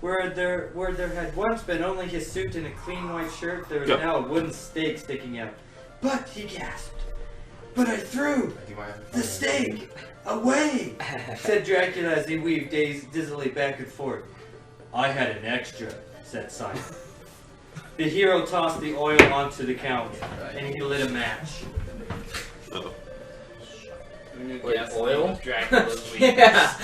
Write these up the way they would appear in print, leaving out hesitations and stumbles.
Where there had once been only his suit and a clean white shirt, there was now a wooden stake sticking out. But, he gasped, but I threw the stake away, said Dracula as he weaved dizzily back and forth. I had an extra, said Simon. The hero tossed the oil onto the counter, and he lit a match. Uh-oh. Wait, oil? Dracula's Yeah.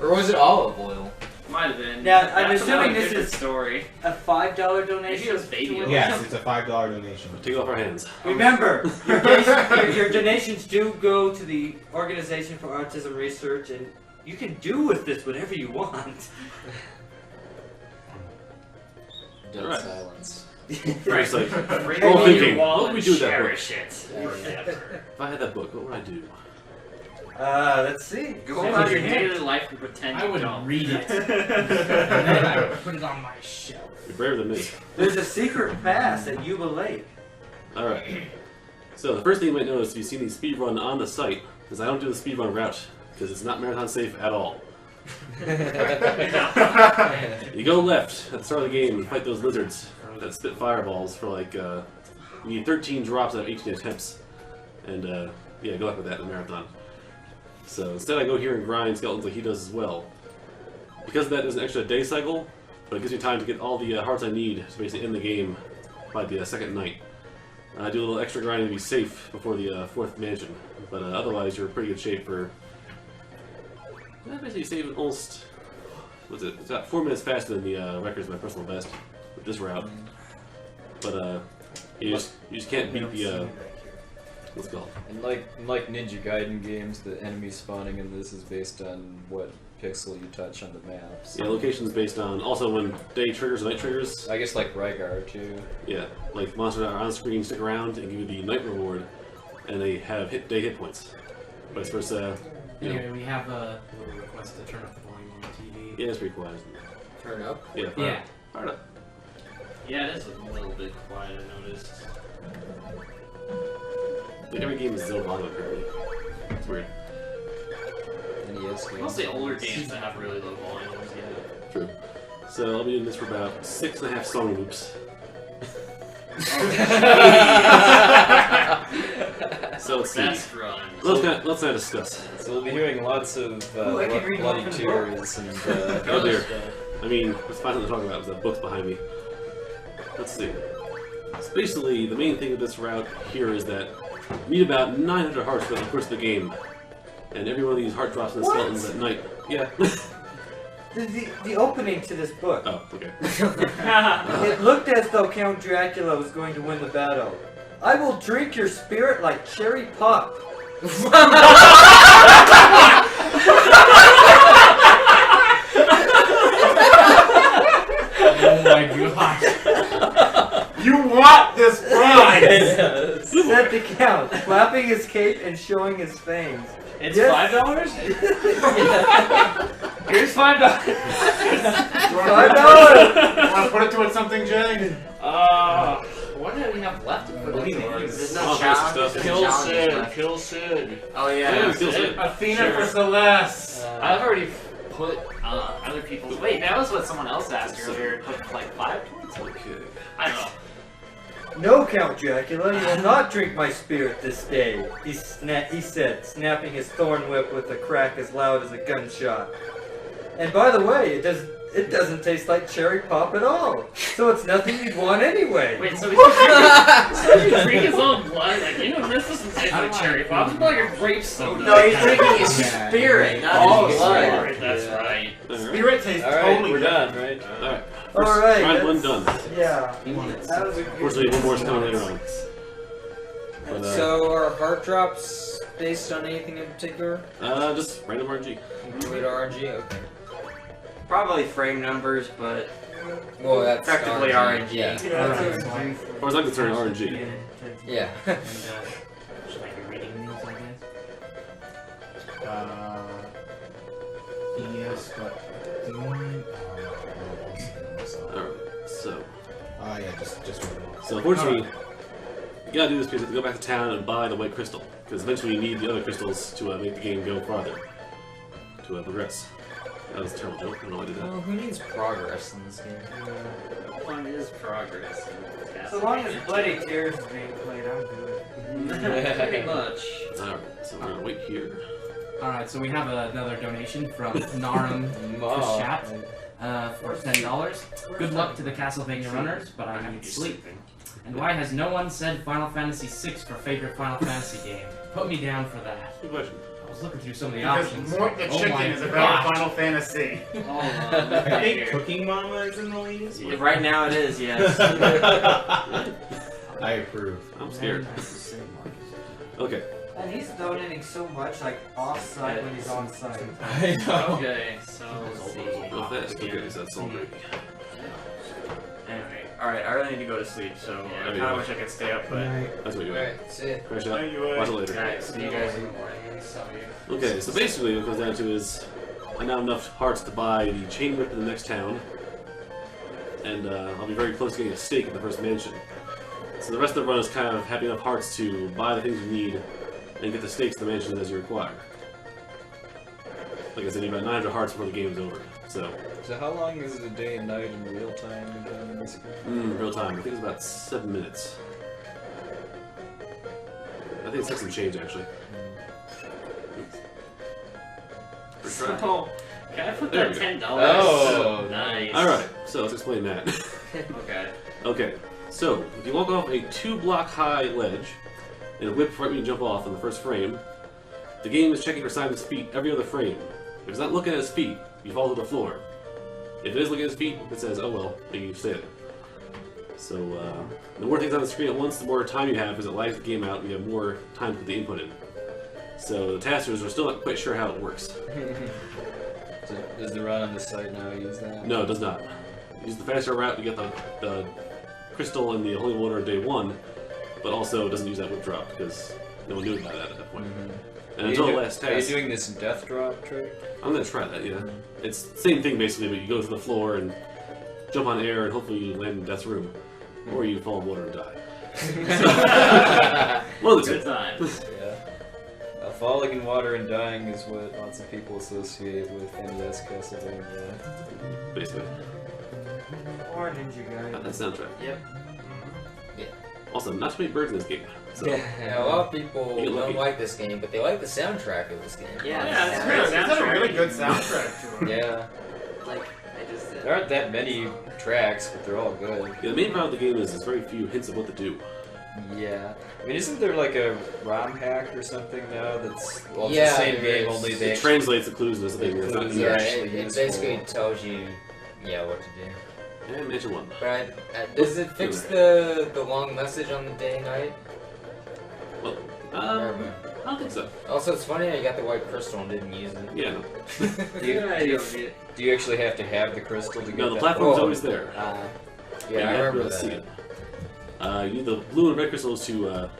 Or was it olive oil? Might have been. Now, I'm assuming this is story. a $5 donation. Maybe it was baby oil. Yes, it's a $5 donation. Take it off our hands. Remember, your donations do go to the Organization for Autism Research, and you can do with this whatever you want. Dead Right. silence. Right. It's like, Bring oh, it thinking, your wall what would we do with that book? cherish it. Forever. If I had that book, what would I do? Let's see. Go about your daily life and pretend I you would don't. read it. And then I would put it on my shelf. You're braver than me. There's a secret pass at Yuba Lake. Alright. So the first thing you might notice if you've seen the speedrun on the site is I don't do the speedrun route, because it's not marathon safe at all. You go left at the start of the game and fight those lizards that spit fireballs for like, you need 13 drops out of 18 attempts. And yeah, go left with that in the marathon. So instead I go here and grind skeletons like he does as well. Because of that, there's an extra day cycle, but it gives me time to get all the hearts I need to basically end the game by the second night. I do a little extra grinding to be safe before the fourth mansion, but otherwise you're in pretty good shape for... I basically save almost... What's it? It's about 4 minutes faster than the records of my personal best with this route. But you just can't beat the... what's it called? And like Ninja Gaiden games, the enemy spawning in this is based on what pixel you touch on the maps. Yeah, location's based on also when day triggers, night triggers. I guess like Rygar too. Yeah, like monsters that are on screen stick around and give you the night reward, and they have day hit points. Vice versa. You know. Anyway, we have a little request to turn up the volume on the TV. Yeah, it's pretty quiet. Turn up? Yeah, fire it up. Yeah, it is a little bit quiet, I noticed. Like every game is zero volume apparently. It's weird. NES games. Mostly older games that have really low volumes, yeah. True. So I'll be doing this for about 6.5 song loops. So let's see. Best run. Let's not discuss. So we'll be hearing lots of Ooh, I can read bloody more from the tears and Oh dear. I mean, let's find something to talk about. There's books behind me. Let's see. So basically, the main thing of this route here is that you need about 900 hearts throughout the course of the game. And every one of these heart drops in the skeletons at night. Yeah. The opening to this book. Oh, okay. It looked as though Count Dracula was going to win the battle. I will drink your spirit like cherry pop. Oh my god. You want this prize! Said the Count, flapping his cape and showing his fangs. It's Yes. $5? Here's $5. $5! Want to put it towards something, Jay? What do we have left to put it towards? There's All no kinds of challenge. stuff. There's Kill no challenges Sid. left. Kill Sid. Oh Yeah, yeah. still Sid. Athena for Celeste. I've already put other people's. Wait, that was what someone else asked earlier. Put like 5 towards? Okay. I don't know. No, Count Dracula, you will not drink my spirit this day, he said, snapping his thorn whip with a crack as loud as a gunshot. And by the way, it doesn't taste like cherry pop at all, so it's nothing you'd want anyway. Wait, so he's drink his own blood? Like, you know, this doesn't taste like cherry pop. It's like a grape soda. No, he's drinking his spirit, not his blood. Spirit, that's right. Spirit tastes Alright, totally we're different. done, right? Alright. Alright, Round one that's- done. Yeah, that was a good Unfortunately, one more is coming later on. But, So are heart drops based on anything in particular? just random RNG. Good RNG? Okay. Probably frame numbers, but Well, that's effectively RNG. Yeah. Yeah, Or as I'm concerned, RNG. Yeah. And, should I be reading these, I guess? Yes, but do you want Alright, so. Yeah, just So unfortunately, you gotta do this because you have to go back to town and buy the white crystal. Because eventually you need the other crystals to make the game go farther. To progress. That was a terrible joke. I don't know why I did that. Well, who needs progress in this game? One is progress. So long as Bloody Tears is being played, I'm good. Pretty much. Alright, so we're gonna wait here. Alright, so we have another donation from Narum Kashat for $10. Good luck to the Castlevania runners, but I need sleep. And why has no one said Final Fantasy VI for favorite Final Fantasy game? Put me down for that. Good question. I was looking through some of the Because options. Mort the Oh Chicken my is a better gosh. Final Fantasy. I think Cooking Mama is in the lead. Right now it is, yes. I approve. I'm scared. Okay. And he's donating so much, like off-site when he's on-site. I know. Okay, so let's see. Go fast. Okay, so that's all great. Anyway, alright, I really need to go to sleep, so I kind of wish I could stay up, but... That's what you want. Alright, see ya. Crash out. Watch it later. Alright, see you guys in the morning. Okay, so basically what it comes down to is I now have enough hearts to buy the chain whip in the next town, and I'll be very close to getting a stake in the first mansion. So the rest of the run is kind of having enough hearts to buy the things you need and get the stakes in the mansions as you require. Like I said, you need about 900 hearts before the game is over. So how long is a day and night in real time again in this game? real time. I think it's about 7 minutes. I think it's 6 and change actually. First try. So, can I put There that we go. $10? Oh, nice. Alright, so let's explain that. Okay. Okay, so if you walk off a 2-block high ledge and a whip right when you jump off in the first frame, the game is checking for Simon's feet every other frame. If it's not looking at his feet, you fall to the floor. If it is looking at his feet, it says, oh well, and you stay there. So, the more things on the screen at once, the more time you have, because it lags the game out and you have more time to put the input in. So the testers are still not quite sure how it works. Does the run on the site now use that? No, it does not. Use the faster route to get the crystal and the holy water day 1, but also it doesn't use that whip drop because no one knew about that at that point. And until the last Are you test, doing this death drop trick? I'm gonna try that. Yeah, it's the same thing basically, but you go to the floor and jump on air, and hopefully you land in death's room, or you fall in water and die. One of the Good two. times. Yeah. Falling in water and dying is what lots of people associate with NES Castlevania. Basically, Or Ninja got Guy. that soundtrack. Yep. Also, not too many birds in this game. So Yeah, a lot of people You get lucky. don't like this game, but they like the soundtrack of this game. Yeah, it's Really, great. it's a really good soundtrack to it. Yeah. Like, I just... There aren't that many tracks, but they're all good. yeah, the main problem of the game is there's very few hints of what to do. Yeah. I mean, isn't there like a ROM hack or something now that's well, it's Yeah, the same there game, is. only It they actually translates the clues into something that's not Clues, easy. Yeah, actually it useful. basically tells you, what to do. Yeah, mention one. But does it fix the long message on the day night? Well, I don't think so. Also, it's funny how you got the white crystal and didn't use it. Yeah, no. Do you actually have to have the crystal to get No, the that? platform's Oh. always there. Yeah, I you have to be remember able to see that. it. You need the blue and red crystals to,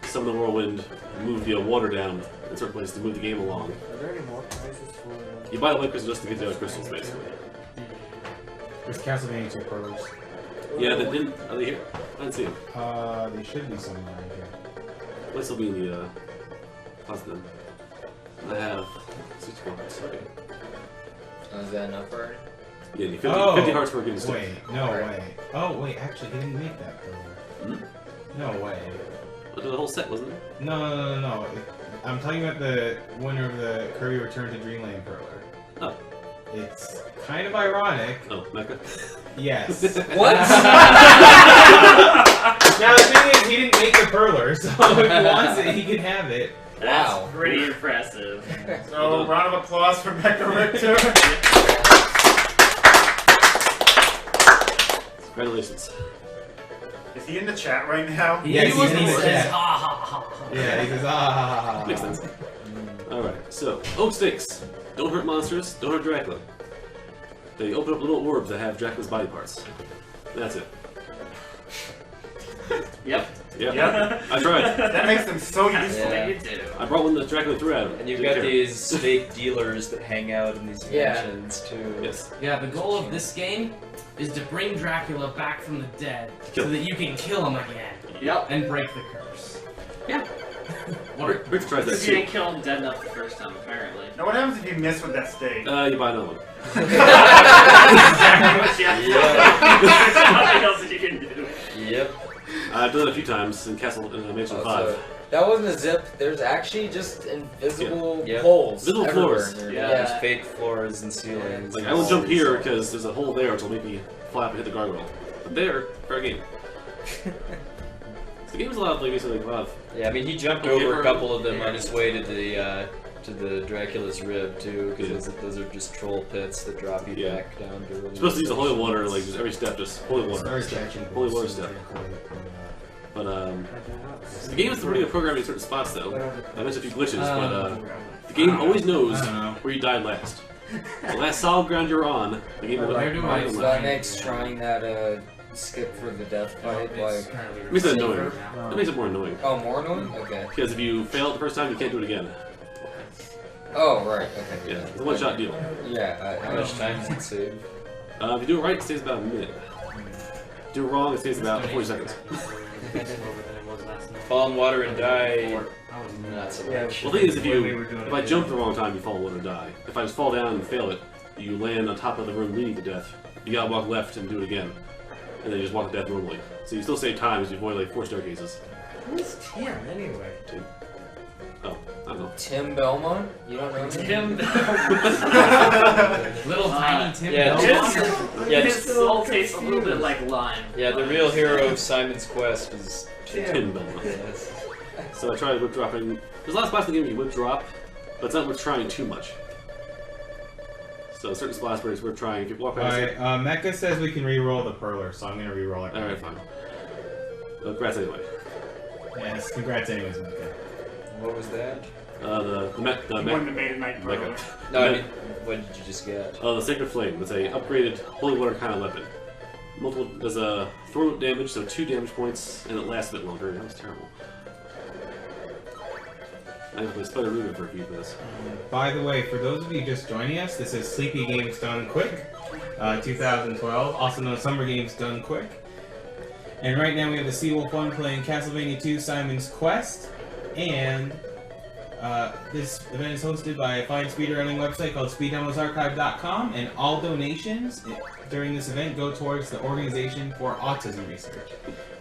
summon the whirlwind and move the water down in certain places to move the game along. Are there any more prizes for... You buy the white crystal just to get the other crystals, basically. There's Castlevania 2 pearls. Yeah, they didn't. Are they here? I didn't see them. They should be somewhere in here. Might still be in the closet then. I have 64 hearts. Okay. Oh, is that enough already? Yeah, you need 50 hearts for a good stick. Wait, no way. Oh, wait, actually, he didn't make that pearl. No way. I'll do the whole set, wasn't it? No. I'm talking about the winner of the Kirby Return to Dreamland Perler. Oh. It's kind of ironic. Oh, Mecca. Yes. What? Now the thing is, he didn't make the Perler, so if he wants it, he can have it. That's Wow. pretty impressive. So, round of applause for Becca Richter. Congratulations. Is he in the chat right now? Yes, He was he's the in one the that says, chat. ha ha ha ha. Yeah, he says, ah, ha, ha, ha. Makes sense. Alright, so, oak stakes. Don't hurt monsters, don't hurt Dracula. They open up little orbs that have Dracula's body parts. That's it. Yep. Yep. Yep. I tried. That makes them so That's useful. what you do. I brought one that Dracula threw at him. And you've Didn't got care. these stake dealers that hang out in these Yeah. mansions too. Yes. Yeah, the goal of this game is to bring Dracula back from the dead Kill so that you can kill him again Yep. and break the curse. Water. Rick tries that Because you too. didn't kill him dead enough the first time, apparently. Now what happens if you miss with that steak? You buy another one. There's nothing else that you can do. Yep. I've done it a few times in Mansion 5. That wasn't a zip. There's actually just invisible Yeah. holes. Invisible everywhere floors. in Yeah, there. there's fake floors and ceilings. Like, I will jump here because there's a hole there which will make me fly up and hit the guardrail. But there, fair game. The game's a lot of, like, basically, like, a lot of... Yeah, I mean, he jumped Okay, over a we're- couple of them on his way to the Dracula's rib too, because those are just troll pits that drop you Yeah. back down to. You're supposed to use the holy water, like, just every step, just holy water. Holy water step. But, the game is pretty good programming in certain spots, though. I mentioned a few glitches, but, the game always knows where you died last. The last solid ground you're on, the game will Where do I So that makes trying that skip for the death fight like. It makes it annoying. It makes it more annoying. Oh, more annoying? Okay. Because if you fail it the first time, you can't do it again. Oh, right. Okay. Yeah, it's a one-shot deal. Yeah. How much time does it save? If you do it right, it stays about a minute. If you do it wrong, it stays about 40 seconds. Fall in water and die. Not so much. Well, the thing is, if I jump the wrong time, you fall in water and die. If I just fall down and fail it, you land on top of the room leading to death. You gotta walk left and do it again. And then you just walk to death normally. So you still save time as you avoid like 4 staircases. Who's Tim anyway? Tim. Oh, I don't know. Tim Belmont? You don't know him? Tim. Little tiny Tim. Yeah, Belmont. Yeah, His soul tastes a little bit like lime. Yeah, the real hero of Simon's Quest is Tim Belmont. Yes. So I tried whip dropping. There's a lot of spots in the game where you whip drop, but it's not worth trying too much. So certain spots where it's worth trying. If you walk past it. Alright, Mecca says we can re-roll the perler, so I'm gonna re-roll it. Alright, fine. Congrats anyway. Yes, congrats anyways, Mecca. What was that? You wouldn't have made a night Mecca. No, I mean, what did you just get? The Sacred Flame. It's a upgraded holy water kind of weapon. There's a throw damage, so 2 damage points, and it lasts a bit longer. That was terrible. I have to play Spider Ruben for a few minutes. By the way, for those of you just joining us, this is Sleepy Games Done Quick, 2012, also known as Summer Games Done Quick. And right now we have the Theseawolf1 playing Castlevania 2 Simon's Quest, and this event is hosted by a fine speedrunning website called speeddemosarchive.com, and all donations during this event go towards the Organization for Autism Research,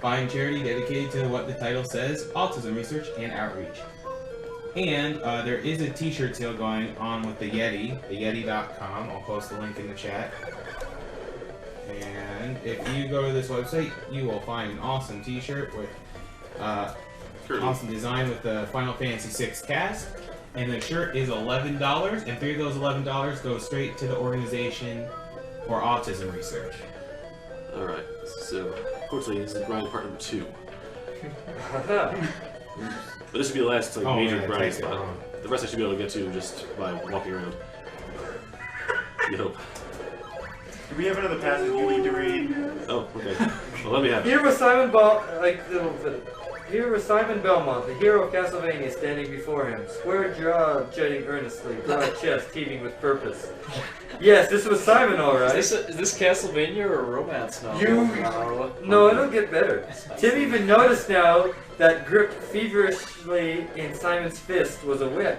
fine charity dedicated to what the title says, autism research and outreach. And there is a t-shirt sale going on with the Yeti, theyeti.com. I'll post the link in the chat. And if you go to this website, you will find an awesome t-shirt with awesome design with the Final Fantasy VI cast. And the shirt is $11, and 3 of those $11 go straight to the Organization for Autism Research. Alright, so unfortunately this is grind part number 2. But this should be the last like, major grinding spot. The rest I should be able to get to just by walking around. You hope. Do we have another passage you need to read? Oh, okay. Well, let me have it. Here was Simon Belmont, the hero of Castlevania, standing before him, square jaw jutting earnestly, broad chest heaving with purpose. Yes, this was Simon, all right. Is this Castlevania or a romance novel? No, it'll get better. Tim even noticed now that gripped feverishly in Simon's fist was a whip.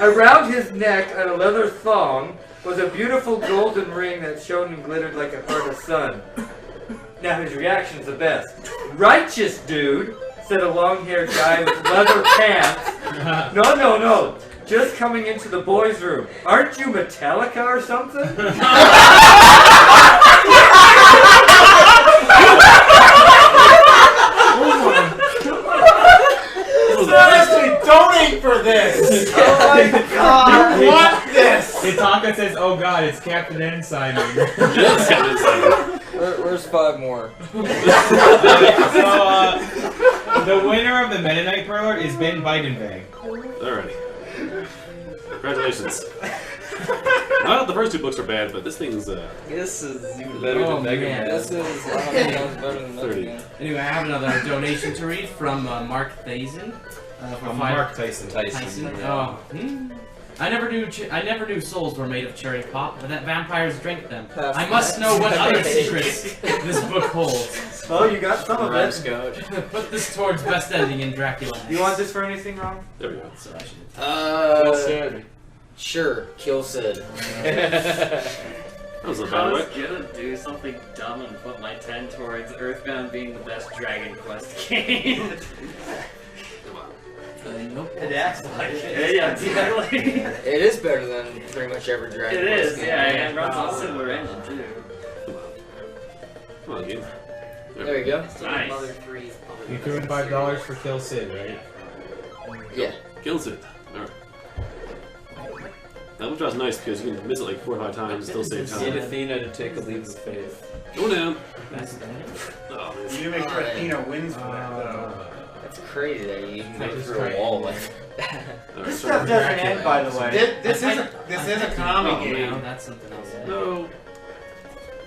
Around his neck on a leather thong was a beautiful golden ring that shone and glittered like a heart of sun. Now his reaction's the best. Righteous dude, said a long-haired guy with leather pants. No. Just coming into the boys' room. Aren't you Metallica or something? Seriously, donate for this! Oh my god! You want this! Hitaka says, oh god, it's Captain N Simon. Yes, Captain Simon. Where's 5 more? So, the winner of the Meta Knight Perler is Ben Bidenbang. Alrighty. Congratulations. Well, the first 2 books are bad, but this thing's This is even better Oh, than Mega man. Man. This is 100 times better than 30. Mega Man. Anyway, I have another donation to read from Mark Thazen. For Mark Tyson. Tyson. Oh. I never knew souls were made of cherry pop, but that vampires drank them. Pass I must that. know what other secrets this book holds. Oh, you got some of Rhyme it. Scout. Put this towards best editing in Dracula. You want this for anything, Ron? There we go. Well said. Sure, kill Sid. That was a I bad was way. gonna do something dumb and put my 10 towards Earthbound being the best Dragon Quest game. Nope. It acts like it. Yeah, exactly. It is better than pretty much every Dragon It Quest is, game. yeah, and runs on a similar engine too. Come on, game. There you go. Nice. You threw in $5 for Kill Sid, right? Yeah. Kills it. Alright. That one draw's nice because you can miss it like 4 or 5 times and still save Need time. Athena to take a leap of faith. Go down. Best editing. Oh, You man. need to make sure Athena wins for that, though. That's crazy that you can go Just through a try wall it. like Alright, This so stuff doesn't end, by the way. This is a Konami Oh, game. No, that's something else. no.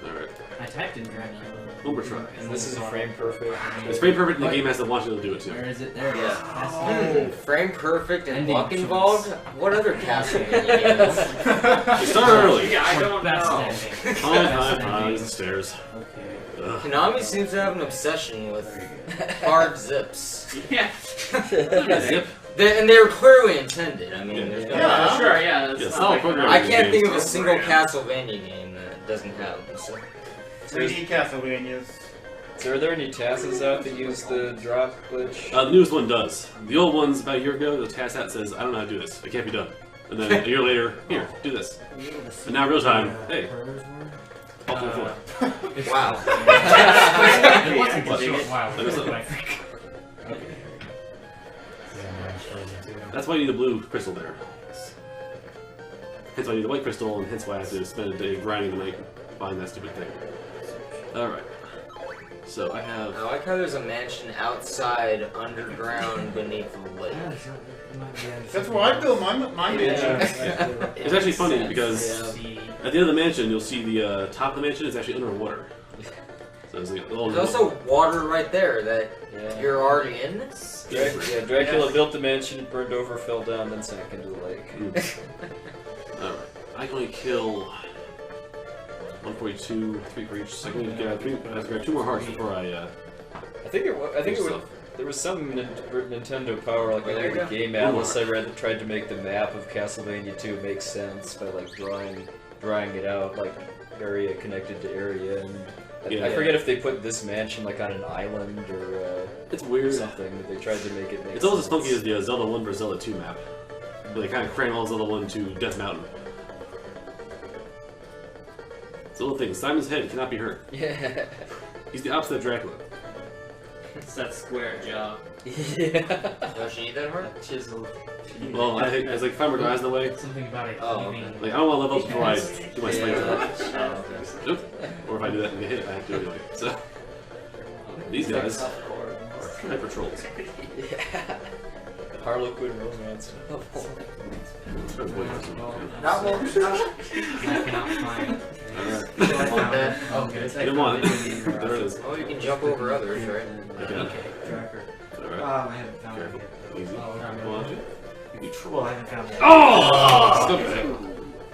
Alright. I typed in Dracula. One more try. And this is a frame perfect. It's frame perfect and the game has to want you to do it too. Where is it? There it is. Hmm, frame perfect and Ending luck choice. involved? What other Castlevania games? We start early. Yeah, I don't Best know. ending. Fine, the stairs. Okay. Ugh. Konami seems to have an obsession with hard zips. Yeah. Zip. And they were clearly intended. I mean, there's no Yeah. Sure, yeah. That's Yes, not all programming I can't think of a games. single Castlevania game that doesn't have them. So. 3D Castlevanias. So are there any TASs out that use the drop glitch? The newest one does. The old ones about a year ago, the task hat says, I don't know how to do this. It can't be done. And then a year later, here, do this. And now real time, hey, all to the floor. Wow. It wasn't What? a short while That was ago, a- but I think. That's why you need the blue crystal there. Hence why you need the white crystal, and hence why I have to spend a day grinding the night to find that stupid thing. Alright. So I have... I like how there's a mansion outside, underground, beneath the lake. That's where I build my mansion. It's actually funny because See, at the end of the mansion, you'll see the top of the mansion is actually underwater. So it's like a little... There's also water right there that Yeah. you're already in. Yeah, Dracula built the mansion, burned over, fell down, then sank into the lake. Alright. I can only kill 142, 3 for each. So I can grab 2 more hearts before I I think stuff. there was some Nintendo Power, like There you maybe go. game atlas I read that tried to make the map of Castlevania 2 make sense by like drawing it out like area connected to area, and Yeah. I forget if they put this mansion like on an island or It's weird. something, but they tried to make it make It's almost as sense. funky as the Zelda 1 vs. Zelda 2 map. Where they kind of cram all Zelda 1 to Death Mountain. It's a little thing. Simon's head cannot be hurt. Yeah. He's the opposite of Dracula. It's that square jaw. Yeah. Don't you need that heart? Chiseled. Well, I was like, if I were eyes in the way, something about it. Oh, heaving. like, I don't want to level up before I do my sling attack. Yeah. Oop. Or if I do that and get hit, I have to do it anyway. So, these guys are hyper trolls. Harlequin romance. Not one. I cannot find. Alright. Oh, good. You don't want it. There it is. Oh, you can jump over others, right? I can. Tracker. Alright. I haven't found it Careful. yet. Easy. Oh, okay. Go on to. You troll. Well, I haven't found it yet. Oh! Scumbag.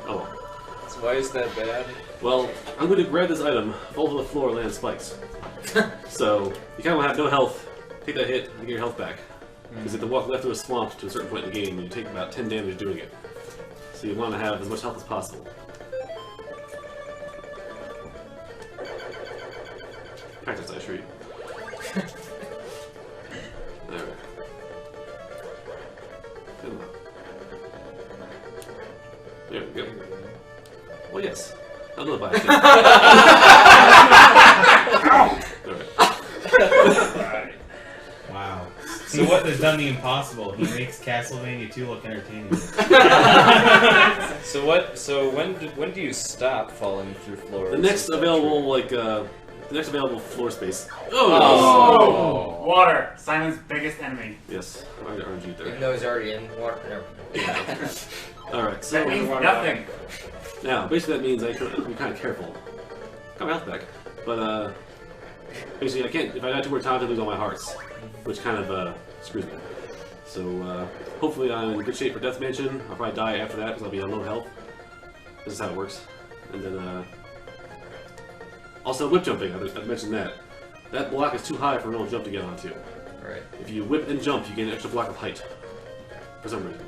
Oh. So why is that bad? Well, I'm going to grab this item, fall to the floor, land spikes. So, you kind of have no health, take that hit, and get your health back. Because you have to walk left through a swamp to a certain point in the game, and you take about 10 damage doing it. So you want to have as much health as possible. Practice, I assure you. There. Come on. There we go. Well, yes. I'll do it by Alright. Wow. So what has done the impossible? He makes Castlevania 2 look entertaining. So when do you stop falling through floors? The next available, floor space. Oh! Water! Simon's biggest enemy. Yes, I got RNG Even there. though he's already in water. Never. Alright, so That means nothing. now, basically that means I have to be kind of careful. Got my health back. But, basically I can't, if I die 2 more times I lose all my hearts. Which kind of, screws me. So hopefully I'm in good shape for Death Mansion. I'll probably die after that because I'll be on low health. This is how it works. And then also whip jumping. I mentioned that. That block is too high for a normal jump to get onto. Right. If you whip and jump, you get an extra block of height. For some reason.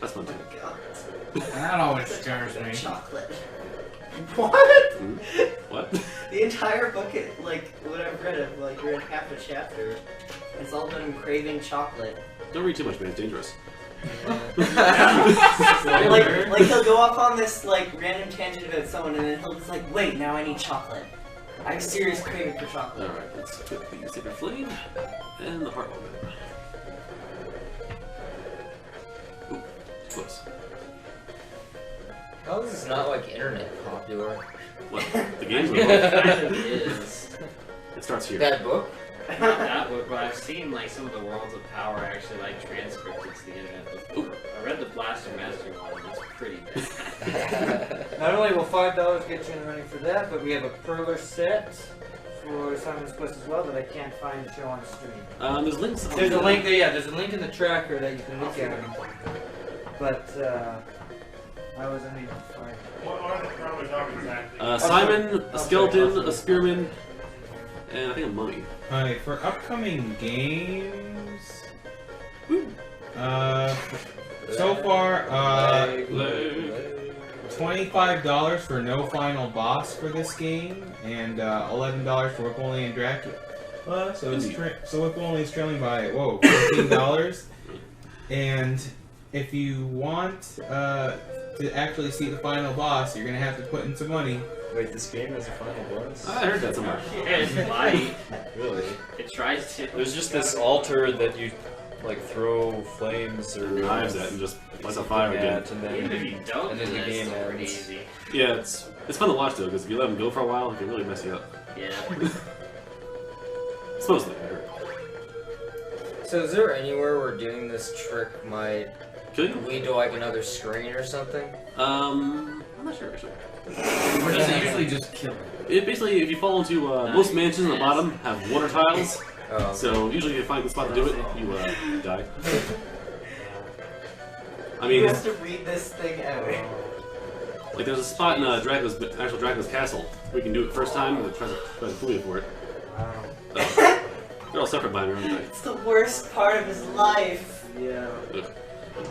That's fun too. That always scares me. Chocolate. What? What? The entire book, like, what I've read of, like, you're in half a chapter. It's all about him craving chocolate. Don't read too much, man. It's dangerous. like he'll go off on this, like, random tangent about someone, and then he'll just like, wait, now I need chocolate. I have serious craving for chocolate. Alright, let's put the Sacred Flame and the Heart Ornament. Ooh, close. How is this not like internet popular? What? The game's It kind of is. It starts here. That book? Not that book, but I've seen like some of the Worlds of Power actually like transcripted to the internet before. I read the Blaster Master one, and it's pretty bad. Not only will $5 get you in the running for that, but we have a Perler set for Simon's Quest as well that I can't find to show on stream. There's links. There's a link there, yeah, there's a link in the tracker that you can look at. But, I was unable to find it. What are the Perlers of exactly? Simon, a skeleton, a spearman, and I think a mummy. Alright, for upcoming games... so far, $25 for no final boss for this game, and $11 for Whip Only and Dracula. So Whip Only is trailing by, whoa, $14. And if you want to actually see the final boss, you're gonna have to put in some money. Wait, this game has a final boss? I heard that somewhere. It might. Really? It tries to. There's just this altar that you like throw flames or Knives at and just lights on fire again. and then, Even if you don't, and then the that's game still pretty ends. easy. Yeah, it's fun to watch though, because if you let them go for a while, it can really mess you up. Yeah. Supposedly, I heard. So is there anywhere where doing this trick might Kill you? lead to like another screen or something? I'm not sure actually. Or does it usually just kill it? It basically, if you fall into most mansions on the bottom have water tiles, Oh. so usually if you find the spot to do it, you die. I mean, You have to read this thing out. like there's a spot in actual Dracula's castle where you can do it first time and try to fool you for it. They're all separate by their own thing. It's the worst part of his life. Yeah.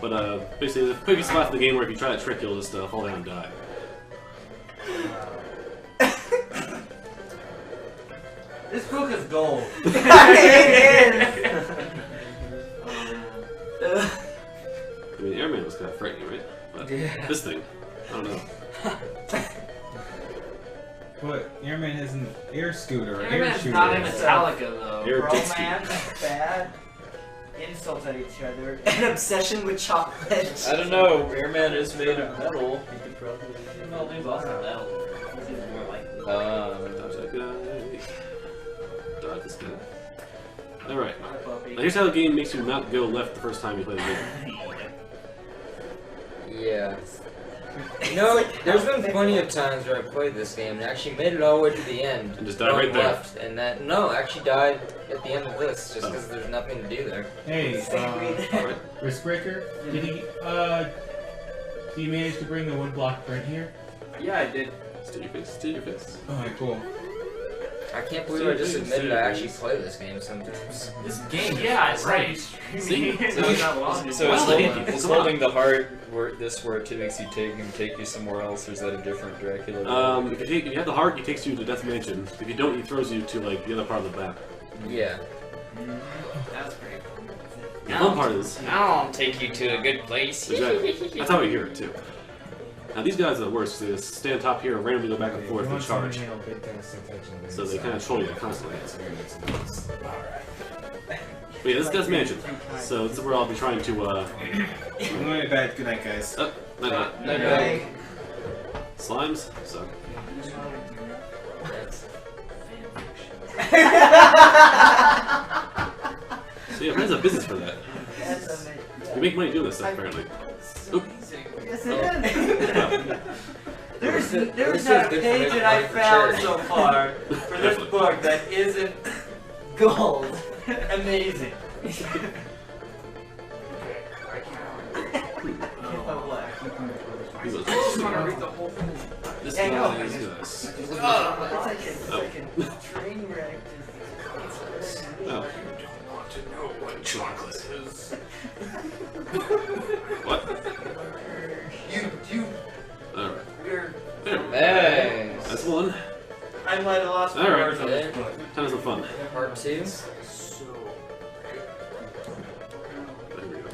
But basically, there's a quick spot in the game where if you try that trick, you'll just fall down and die. This book is gold. It is. I mean, Airman was kind of frightening, right? But this thing, I don't know. But Airman has an air scooter or air Airman's shooter. not in Metallica though. Air dick ski. Romance, bad, insult at each other, an obsession with chocolate. I don't know. Airman is made of metal. You could probably. Well, there's also metal. This is more like. Dodge that guy. Dodge this guy. Alright. Now here's how the game makes you not go left the first time you play the game. Yeah. You know, there's been plenty of times where I played this game and actually made it all the way to the end. And just died right there. Left, and that actually died at the end of this just because there's nothing to do there. Hey, Wristbreaker, did you manage to bring the woodblock print here? Yeah, I did. Steal your face, steal your face. Alright, cool. I can't believe I just admitted I actually play this game sometimes. This game, yeah, it's right. See? So it's holding the heart where it takes you somewhere else, or is that a different Dracula? If you have the heart, he takes you to Death Mansion. If you don't, he throws you to like the other part of the map. Yeah. That's pretty cool. The fun part is Now I'll take you to a good place. exactly. That's how we hear it too. Now these guys are the worst. They just stand top here and randomly go back and forth and charge. So they kind of troll you constantly. But yeah, this is Death Mansion. So this is where I'll be trying to. I'm going to bed. Good night, guys. Oh, night. Okay. Slimes suck. So yeah, Brand's a business for that. We make money doing this stuff apparently. Oop. Yes, it is. There's This not a is good page for that I making money for found charity. so far for this book that isn't gold. Amazing. He goes, this Yeah, I know. guy is this. It's like a train wreck. Oh. Want to know what chocolate is? What? You. Alright. You're. There. Nice. That's one. I might have lost my All right. words on this book. Time for some fun. Part 2. There we go.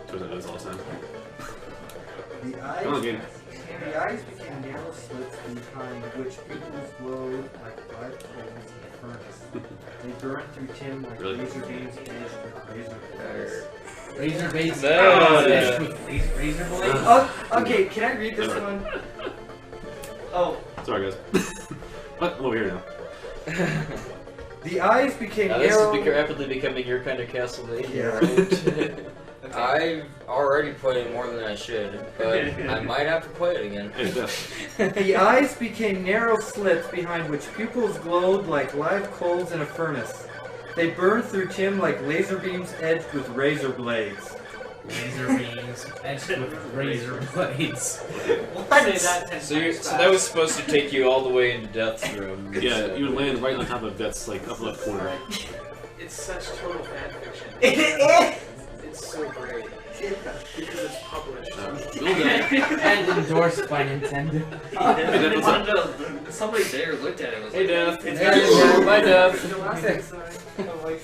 Turns out it is all the time. The Come on, game. eyes became narrow slits behind which pupils glowed like bright coals in a furnace. They burned through tin like Really? laser beams edged with razor blades. Razor blades. No. Edged with razor blades. Oh, okay, can I read this one? Oh, Sorry, guys. What? I'm over here now. the eyes became Now this narrow. is rapidly becoming your kind of Castlevania, Yeah. right? I've already played it more than I should, but I might have to play it again. Hey, Jeff. The eyes became narrow slits behind which pupils glowed like live coals in a furnace. They burned through tin like laser beams edged with razor blades. Laser beams edged with razor blades. What? So that was supposed to take you all the way into Death's room. Yeah, you would land right on top of Death's like upper left corner. It's such total fan fiction. It is. It's so great. Because it's published. And endorsed by Nintendo. Somebody there looked at it and was Hey, like, Death. "It's Hey, Death. Bye, Death. Oh my god.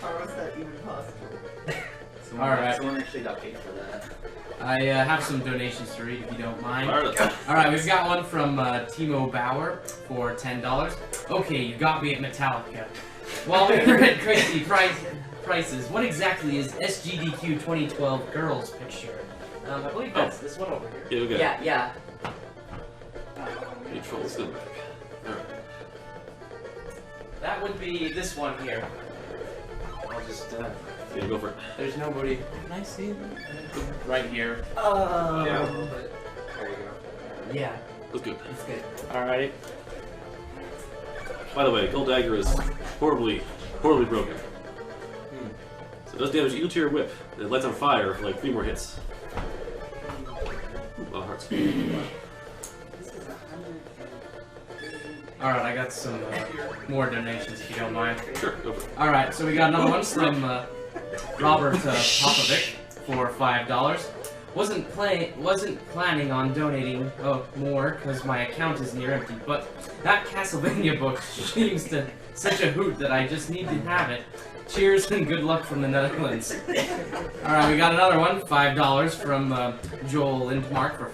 How is that even possible? Alright. Someone actually got paid for that. I have some donations to read if you don't mind. Alright. Alright, we've got one from Timo Bauer for $10. Okay, you got me at Metallica. While we were at crazy prices, what exactly is SGDQ 2012 girls picture? I believe that's this one over here. Yeah, okay. Yeah. Control step back. Alright. That would be this one here. I'll just, Yeah, go for it. there's nobody. Can I see them? Right here. There you go. Yeah, That's good. it's good. Alrighty. By the way, Gold Dagger is horribly broken. So it does damage equal to your whip. And it lights on fire for like 3 more hits. Ooh, a lot of hearts. Alright, I got some more donations if you don't mind. Sure, go for it. Alright, so we got another one from Robert Popovic for $5. Wasn't planning on donating more because my account is near empty, but that Castlevania book seems to such a hoot that I just need to have it. Cheers and good luck from the Netherlands. Alright, we got another one, $5 from Joel Lindmark,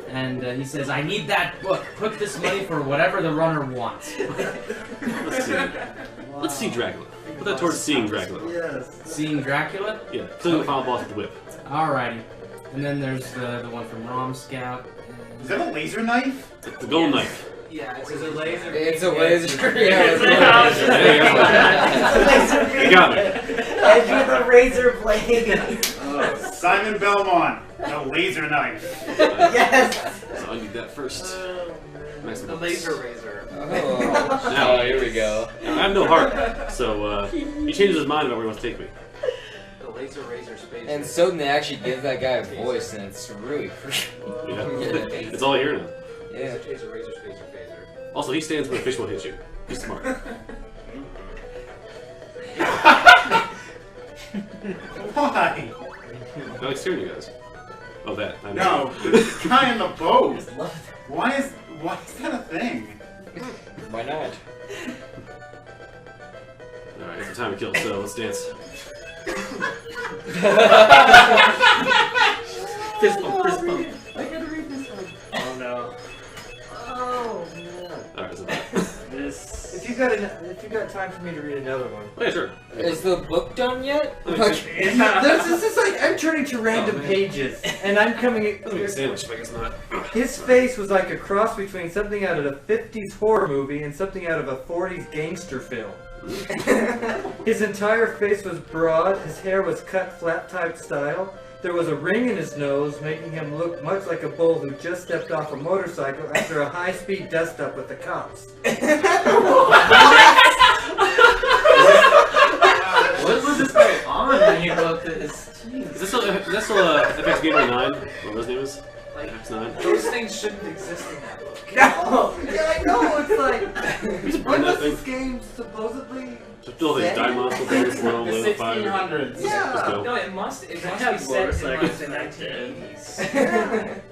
and he says, I need that book. Put this money for whatever the runner wants. Let's see. Let's see Dracula. Put that towards seeing Dracula. Yes. Seeing Dracula? Yeah, killing the final boss with the whip. Alrighty. And then there's the one from Rom Scout. Is that a laser knife? It's the gold knife. Yeah, it's Is it laser? It's a laser. There you got it. Edge with a razor blade. Simon Belmont, the laser knife. Yes. So I need that first. Nice the books. laser razor. Oh. Now, Oh, here we go. I have no heart, so he changes his mind about where he wants to take me. The laser razor space. And so they actually give that guy a voice, and it's really creepy. Yeah. It's all I hear now. Yeah. Taser, razor spacer, phaser. Also, he stands when a fish won't hit you. He's smart. Why? I like scaring you guys. Oh, that. I know. No, the guy in the boat. Why is that a thing? Why not? Alright, it's time to kill, so let's dance. Fist bump, fist bump. I gotta read this one. Oh no. Oh no. Alright, so that. If you got time for me to read another one. Oh, yeah, sure. Is the book done yet? This is like I'm turning to random pages, and I'm coming. Let me get a sandwich, but I guess not. His face was like a cross between something out of a 50s horror movie and something out of a 40s gangster film. His entire face was broad, his hair was cut flat type style. There was a ring in his nose, making him look much like a bull who just stepped off a motorcycle after a high-speed dust-up with the cops. Heroes. Like, X9. those things shouldn't exist in that book. No! Yeah, I know, it's like... Burn When that was this thing. game supposedly... Just build these die monster things, blow The them fire. 1600s. Yeah. No, it must be have set in like motorcycles the back 1980s.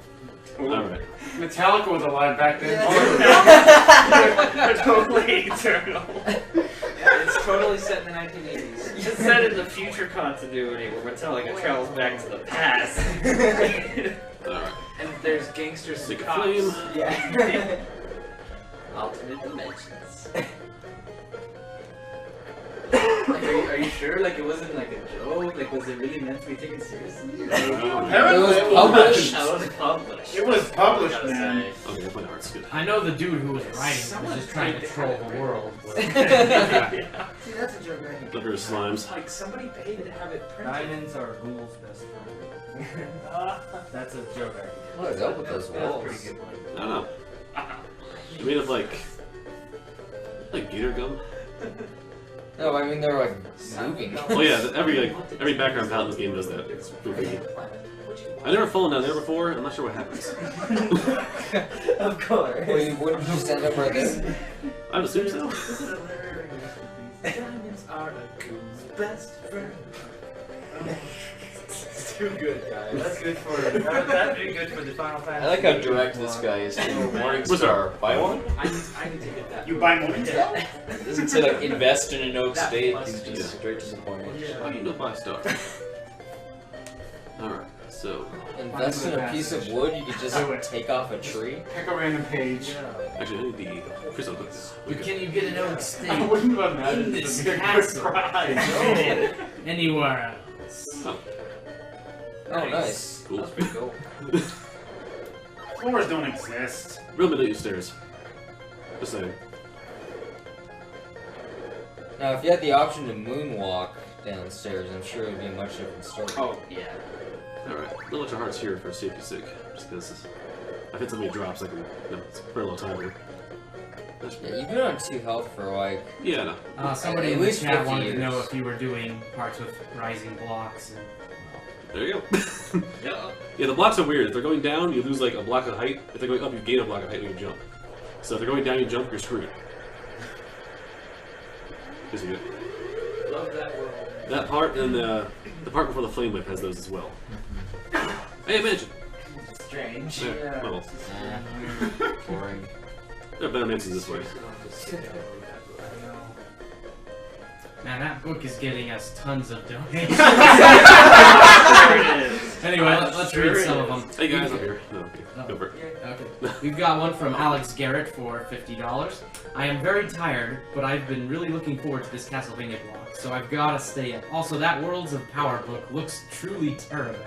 Alright. Metallica was alive back then. They're totally eternal. It's totally set in the 1980s. It's set in the future continuity where Metallica travels back to the past. Alright. And there's gangsters Make and a flame. cops. Yeah. Alternate dimensions. Like, Are you sure? Like, it wasn't like a joke? Like, was it really meant to be taken seriously? Apparently It was published. I was published. It was published, I gotta man. say. Okay, my heart's good. I know the dude who was writing was just trying to troll the world. See, that's a joke I can Look at his slimes. Like, somebody paid to have it printed. Diamonds are Ghoul's best friend. That's a joke I can What is up with those That was a walls? pretty good one. I don't know. They're made of like gator gum. No, I mean they're like moving. Oh yeah, every background palette in this game does that. It's goofy. I've never fallen down there before. I'm not sure what happens. Of course. Well, you wouldn't you stand up right there? I would assume so. Diamonds are a goon's best friend. Too good, guys. That's good for... That'd be good for the Final Fantasy. I like how direct this guy is. Morningstar. Buy one? I need to get that. You buy Morningstar? Doesn't say like invest in an oak state. He's just straight disappointed. How do you know buy stuff? Alright, so Invest in a piece of wood, you could just take off a tree. Pick a random page. actually I need the crystal book now. But can you get an oak I steak wouldn't have imagined in this this to be a good castle? prize. Anywhere else? Oh, Oh, nice. cool. That's pretty cool. Floors don't exist. Real middle stairs. Just saying. Now, if you had the option to moonwalk downstairs, I'm sure it would be a much different story. Oh, yeah. Alright, a little hearts here for safety's sake. Just because I've hit so many drops I can it's a very low timer. Yeah, you've been on 2 health for like... Yeah, no. Somebody At in the least chat 50 wanted to years. know if you were doing parts with rising blocks. And, There you go. Yeah. Yeah, the blocks are weird. If they're going down, you lose like a block of height. If they're going up, you gain a block of height when you jump. So if they're going down, you jump, you're screwed. Just good. Love that world. That part and the part before the flame whip has those as well. Hey, imagine. Strange. Yeah, well, Boring. there are better answers this way. man, that book is getting us tons of donations. There it is. Anyway, let's Sure read it some is. of them. Hey guys, I'm here. No, okay. Oh. Go for it. Okay. We've got one from Alex Garrett for $50. I am very tired, but I've been really looking forward to this Castlevania block, so I've gotta stay up. Also, that Worlds of Power book looks truly terrible.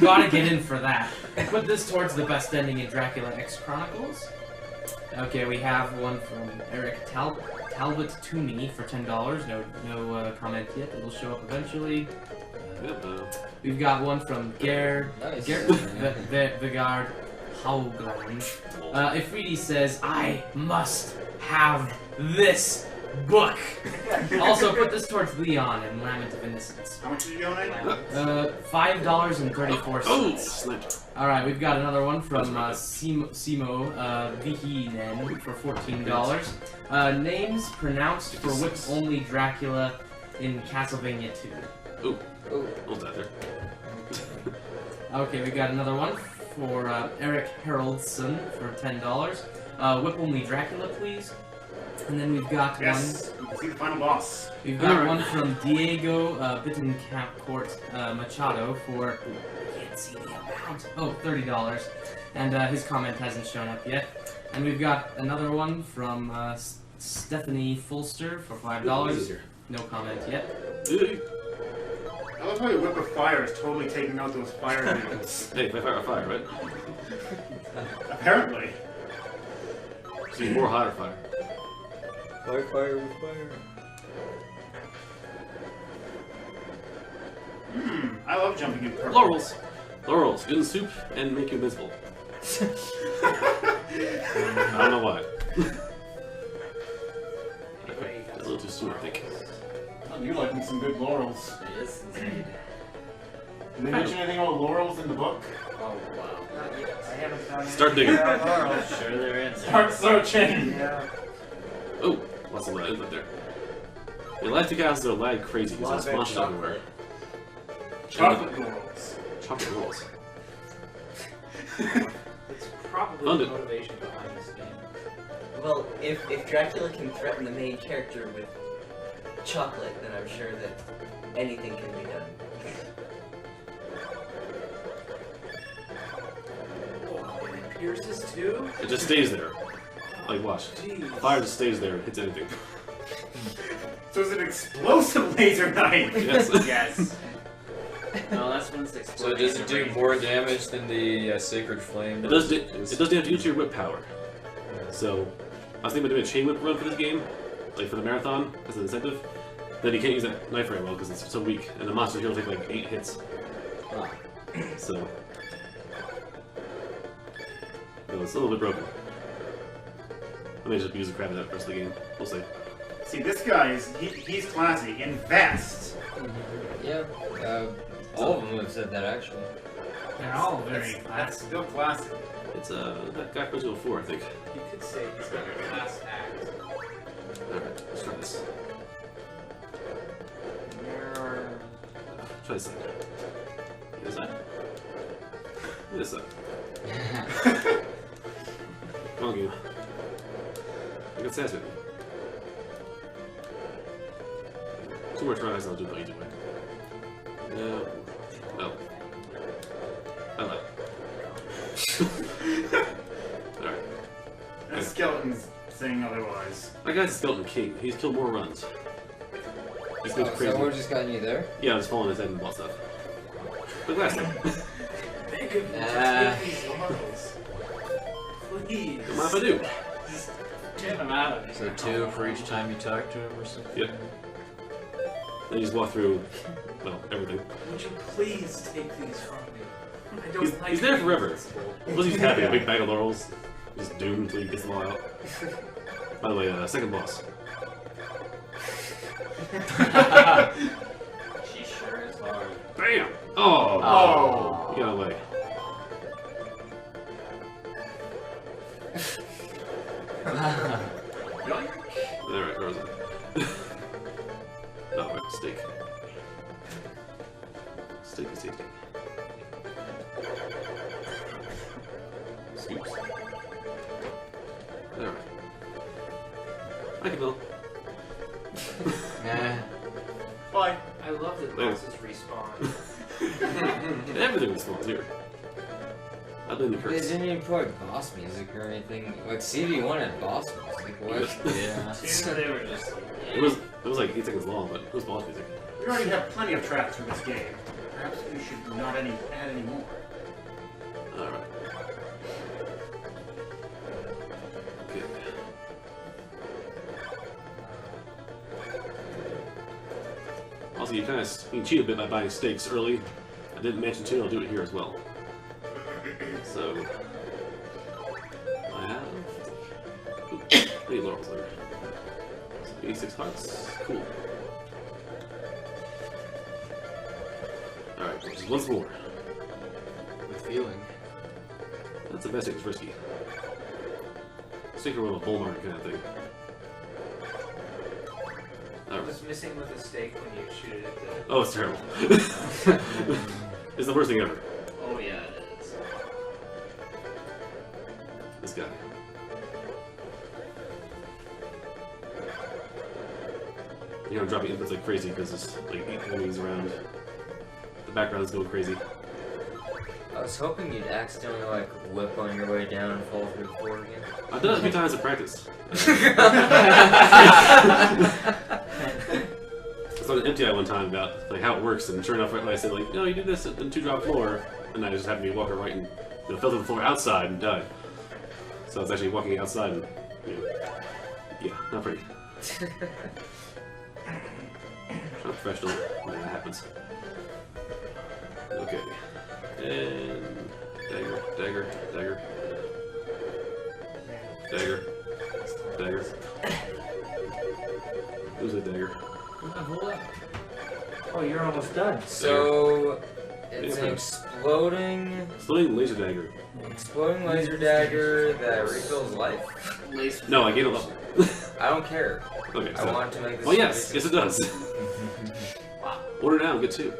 Gotta get in for that. Put this towards the best ending in Dracula X Chronicles. Okay, we have one from Eric Talbot Toomey for $10. No comment yet. It'll show up eventually. We've got one from Gerd Nice. Vigard Haugland. Ifriti says, I must have this book. Also, put this towards Leon and Lament of Innocence. How much did you donate? $5.34. Oh, sniped. Alright, we've got another one from Simo Vihinen for $14. Names pronounced for whip-only Dracula in Castlevania 2. Oh, Oh, what was that there? Okay, we got another one for Eric Haroldson for $10. Whip-only Dracula, please. And then we've got Yes. You can see the final boss. We've got Alright. one from Diego Bittencourt Machado for, I can't see the amount, oh, $30. And his comment hasn't shown up yet. And we've got another one from Stephanie Fulster for $5. No comment yet. I love how your whip of fire is totally taking out those fire needles. Hey, fire, right? Apparently. So you more hot or fire? Fire with fire. I love jumping in purple. Laurels. Laurels. Good in soup and make you invisible. I don't know why. That's a little too soon, I think. You like me some good laurels. Yes, indeed. Did they mention anything about laurels in the book? Oh wow. I haven't found Start digging. Sure they're in. Start searching. Yeah. Oh, lots of input there. The last two castles are lag crazy because there's monsters everywhere. Chocolate laurels. Chocolate rolls. It's probably Found the it. motivation behind this game. Well, if Dracula can threaten the main character with chocolate, then I'm sure that anything can be done. Oh, and it pierces too? It just stays there. Like, watch. Jeez. Fire just stays there and hits anything. So it's an explosive laser knife. Yes. Yes. No, that's when it's So exploding. does it do more damage than the Sacred Flame? It does damage each of your whip power. So, I was thinking about doing a chain whip run for this game, like for the marathon, as an incentive. Then you can't use that knife very well because it's so weak, and the monster here will take like 8 hits. So, no, it's a little bit broken. I may just use the crap out of the rest of the game. We'll see. See, this guy he's classy. Invest. Yeah. All of them have said that actually. They're all very That's classy. still classy. It's that guy plays with 4, I think. You could say he's got a class act. Alright, let's try this. Try this side. This side? This side. Come on, game. I got sass with me. 2 more tries, I'll do it the easy way. No. No. I like it. Alright. That skeleton's saying otherwise. That guy's a skeleton king. He's killed more runs. This goes crazy. So we're just gotten you there? Yeah, I was following his head and ball stuff. But last time. Beg of you, just take these laurels. Please. What if I do? Just get them out of here. So 2 for each time you talk to him or something? Yep. Then you just walk through, well, everything. Would you please take these from me? I don't like He's there being forever. invincible. Plus he's happy, a big bag of laurels. He's doomed until he gets them all out. By the way, second boss. She sure is hard. Bam! Oh! Oh. He got away. Alright, where was it? Oh, right, steak. Steak is tasty. Scoops. Alright. I can go. Bye. I love that Later. bosses respawn. Everything responds here. I blame the They curse. didn't even put boss music or anything. Like CV1 had boss music. What? Yeah. Two, they were just. It was like 8 seconds long, but it was boss music. We already have plenty of tracks for this game. Perhaps we should not add any more. Alright. Okay. Also, you can cheat a bit by buying steaks early. I didn't mention too, I'll do it here as well. So, I have 8 laurels there. So 86 hearts. Cool. Alright, just once more. The feeling. That's the best. It's risky. Sticker with a bull market kind of thing. Alright. What's missing with a steak when you shoot it at the... Oh, it's terrible. It's the worst thing ever. Oh yeah, it is. This guy. You know, I'm dropping inputs like crazy because there's like 8 enemies around. The background is going crazy. I was hoping you'd accidentally like whip on your way down and fall through the floor again. I've done it a few times in practice. I saw an MTI one time about like how it works, and sure enough, right when I said like, no, you do this in 2-drop floor, and I just happened to be walking right and fell to the floor outside and died. So I was actually walking outside and yeah, not pretty. Not professional when that happens. Okay. And dagger, dagger, dagger. Dagger. Dagger. Who's a dagger? Oh, you're almost done. So, It's an exploding laser dagger. Exploding laser dagger that refills life? No, I gave it up. I don't care. Okay, I want to make this. Oh yes, yes it does. Order now, get 2.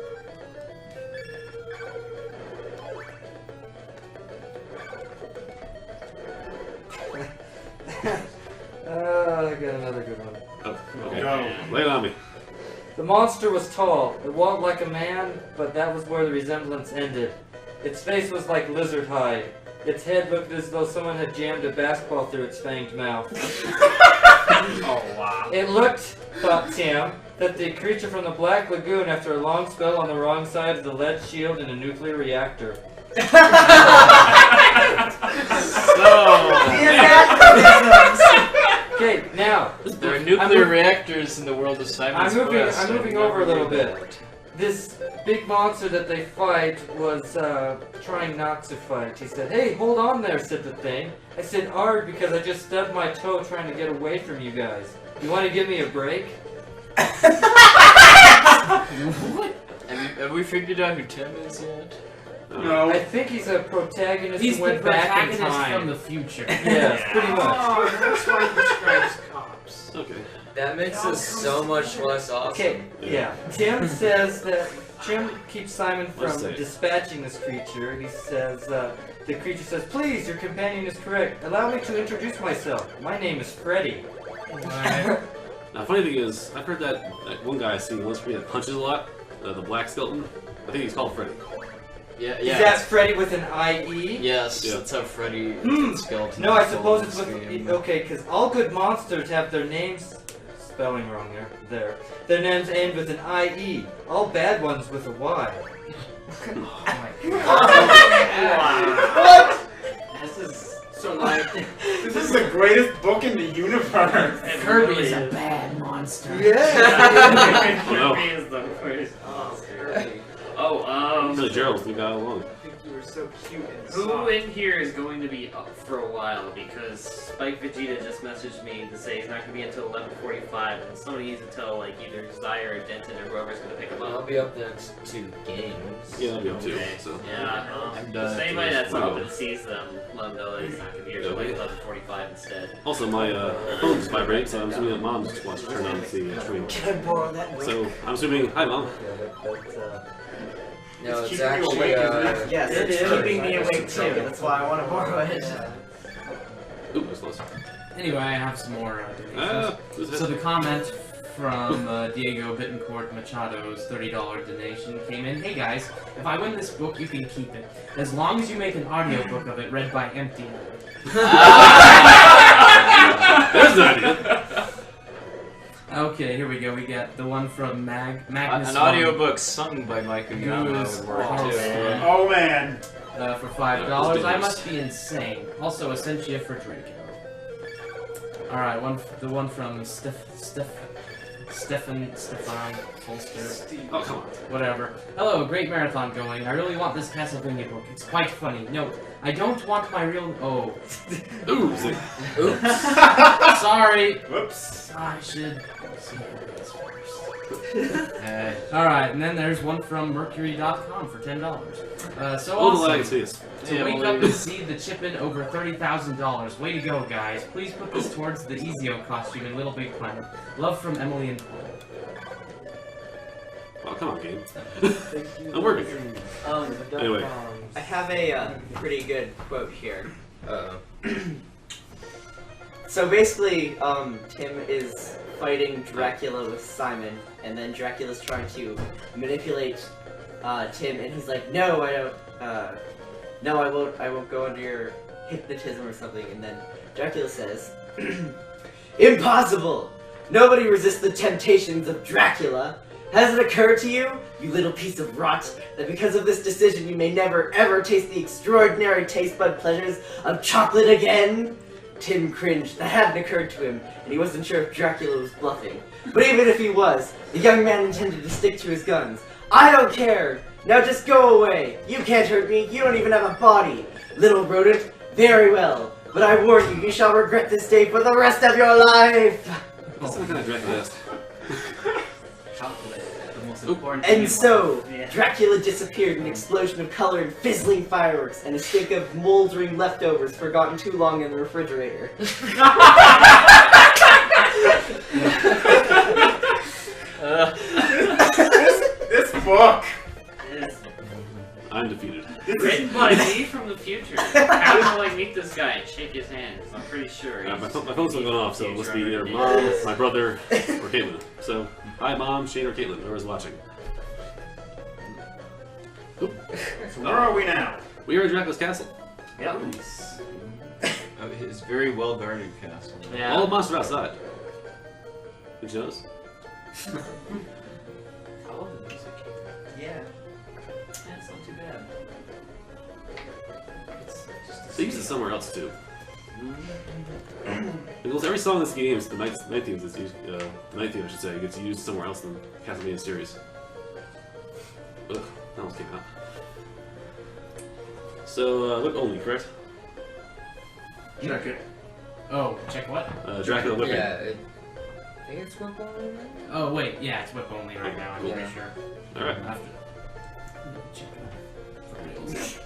I got another good one. Oh, okay. Go. Lay it on me. The monster was tall. It walked like a man, but that was where the resemblance ended. Its face was like lizard hide. Its head looked as though someone had jammed a basketball through its fanged mouth. Oh wow. It looked, thought Tim, that the creature from the Black Lagoon after a long spell on the wrong side of the lead shield in a nuclear reactor. Okay, now there are nuclear reactors in the world of Simon's Quest. I'm moving over a little bit. This big monster that they fight was trying not to fight. He said, "Hey, hold on there," said the thing. I said, "Arg," because I just stubbed my toe trying to get away from you guys. You want to give me a break? What? Have we figured out who Tim is yet? No. I think he's a protagonist He's who the went back in protagonist time. from the future. Yes, pretty much. Oh, that's why he describes cops. Okay. That makes us so much less awesome. Okay, yeah. Tim says that Tim keeps Simon Let's from say. dispatching this creature. He says, the creature says, "Please, your companion is correct. Allow me to introduce myself. My name is Freddy." Now, funny thing is, I've heard that one guy I see once that punches a lot, the black skeleton. I think he's called Freddy. Yeah, Is that Freddy with an IE? Yes, Yeah. that's how Freddy skeleton. No, I is suppose called it's in with... this game. Okay, because all good monsters have their names... Spelling wrong there. Their names end with an IE. All bad ones with a Y. What? This is so like. This is the greatest book in the universe. Kirby's a bad monster. Yeah! Kirby is the worst. Oh, Really, Gerald's the guy all along. I think you were so cute and who soft. in here is going to be up for a while? Because Spike Vegeta just messaged me to say he's not going to be until 11:45, and somebody needs to tell like either Zaya or Denton or whoever's going to pick him I'll up. be up the next 2 games. Yeah, I'll be up too. Okay. So. Yeah, I'm just done anybody after that's this. up and sees them, let them know that he's not going to be here till like 11:45 instead. Also, my phone just vibrates, so I'm assuming that Mom just wants to turn on the stream. Can I borrow that book? So, I'm assuming, hi Mom. No, It's it's keeping you actually, awake, isn't it? Yes, It it's is. keeping me awake too. That's why I want to borrow it. Ooh, that's close. Anyway, I have some more donations. Who's So that? the comment from Diego Bittencourt Machado's $30 donation came in. Hey guys, if I win this book, you can keep it. As long as you make an audiobook of it read by Empty. There's an idea. Okay, here we go. We got the one from Magnus. An audiobook sung by Mike Uyama Who's would work awesome. too. Oh man. For $5. I must be insane. Also, Essentia for Draco. Alright, the one from Stefan Holster. Oh, come on. Whatever. Hello, great marathon going. I really want this Castlevania book. It's quite funny. Note, I don't want my real... Oh. Ooh, Oops. Sorry. Whoops. I should see this first. Alright, and then there's one from Mercury.com for $10. So all the awesome. lag space. To wake up and see the chip in over $30,000. Way to go, guys. Please put this towards the Ezio costume in Little Big Planet. Love from Emily and Cole. Oh, come on, game. I'm working here. Anyway. I have a pretty good quote here. So basically, Tim is fighting Dracula with Simon, and then Dracula's trying to manipulate Tim, and he's like, "No, I don't. No, I won't go under your hypnotism or something." And then Dracula says, "Impossible! Nobody resists the temptations of Dracula. Has it occurred to you, you little piece of rot, that because of this decision you may never ever taste the extraordinary taste bud pleasures of chocolate again?" Tim cringed. That hadn't occurred to him, and he wasn't sure if Dracula was bluffing. But even if he was, the young man intended to stick to his guns. "I don't care! Now just go away! You can't hurt me, you don't even have a body! Little rodent, very well, but I warn you, you shall regret this day for the rest of your life!" That's not kind of Dracula-esque. It's important. And so, Dracula disappeared in an explosion of color and fizzling fireworks, and a stink of moldering leftovers forgotten too long in the refrigerator. This book. I'm defeated. Written by me from the future. How do I meet this guy and shake his hand? 'Cause I'm pretty sure he's... My phone's still going off, so it must be either Mom, my brother, or Caitlin. So, hi Mom, Shane, or Caitlin, whoever's watching. Oop. So where are we now? We are at Dracula's castle. Yep. It's very well guarded castle. Yeah. All the monsters are outside. Did you notice? I love the music. Yeah. That's not too bad. They use it somewhere else too. Because every song in this game, the night theme is used, the night theme I should say, gets used somewhere else in the Castlevania series. Ugh, that almost came out. So, whip only, correct? Check it. Oh, check what? Dracula whipping. Yeah, I think it's whip only, right? Oh wait, yeah, it's whip only right now. I'm Yeah. pretty sure. Alright. I have to check it out.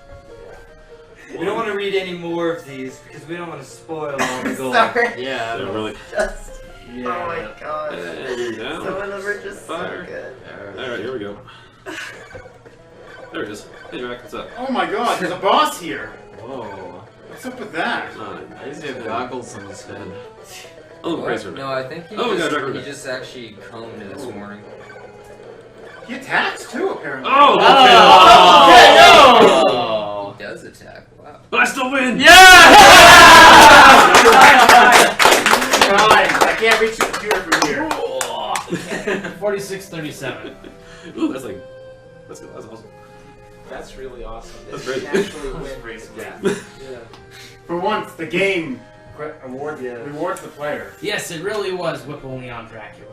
We don't want to read any more of these because we don't want to spoil all the gold. Sorry. Yeah, really. Just. Yeah. Oh my god. And down. Some of them are just Fire. so good. Alright, here we go. There it is. Hey Drac, what's up? Oh my god, there's a boss here. Whoa. What's up with that? Why does he have goggles on his head? Oh, What? praise her. No, I think he, Oh, we got Dracula. he just actually combed this morning. He attacks too, apparently. Oh! Oh! He does attack, wow. But I still win! Fine, I can't reach the computer from here. 46-37. Ooh, that's like... That's good. That's awesome. That's really awesome. That's great. Actually win. Yeah. For once, the game rewards the player. Yes, it really was whip only on Dracula.